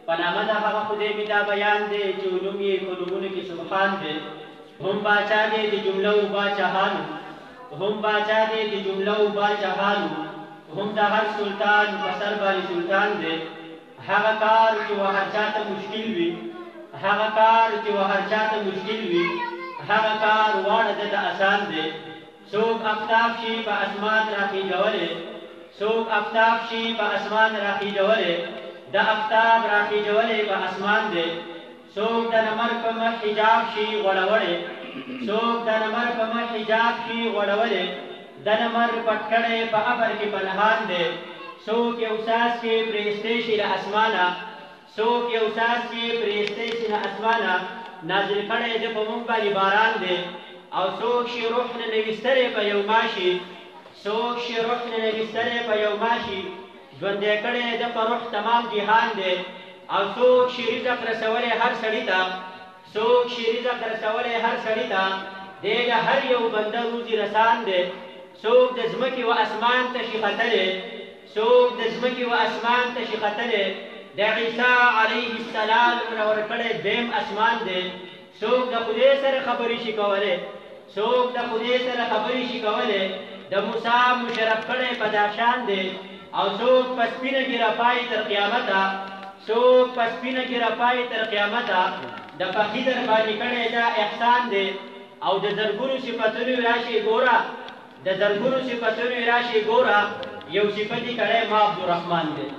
پنامه د هغه خدای مې دا بیان دی چې علوم یې په نومونو کې سبحان دی. هم باچا دی د جمله و باچاهانو، هم باچا دی د جمله و باچاهانو، هم د هر سلطان په سر باندې سلطان دی. هغه کار چې و هر چاته مشکل وي، هغه کار چې و هر چاته مشکل وي، هغه کار واړه د آسان دی. څوک افتاب شي په اسمان راخیژولی، څوک افتاب شي په اسمان راخیژولی، د افتاب راخیژولی په اسمان دی. څوک د نمر په مخ حجاب شي غوړولی، څوک د نمر په مخ حجاب شي غوړولی، د نمر پټ کړی په ابر کې پنهان دی. څوک یو څاڅکی پرېستی شي له اسمانه، څوک یو څاڅکی پرېستی شي له اسمانه، نازل کړی د په موږ باندې باران دی. او څوک شي روح ننویستلی په یو ماشي، څوک شي روح ننویستلی په یو ماشي، ژوندی کړی د په روح تمام جهان دی. او څوک شي رزق رسولی هر سړي ته، څوک شي رزق رسولی هر سړي ته، دی د هر یو بنده روزي رسان دی. څوک د ځمکې و اسمان ته شي ختلی، څوک د ځمکې و اسمان ته شي ختلی، د عیسی علیه السلام منور کړی دویم اسمان دی. څوک د خدای سره خبرې شي کولی، څوک د خدای سره خبرې شي کولی، د موسی مشرف کړی په دا شان دی. او څوک په سپینه ږیره پایي تر قیامته، څوک په سپینه ږیره پایي تر قیامته، د پخي در باندې کړی دا احسان دی. او د زرګونو صفتونو راشي ګوره، د زرګونو صفتونو راشي ګوره، یو صفت یې کړی ما عبدالرحمن دی.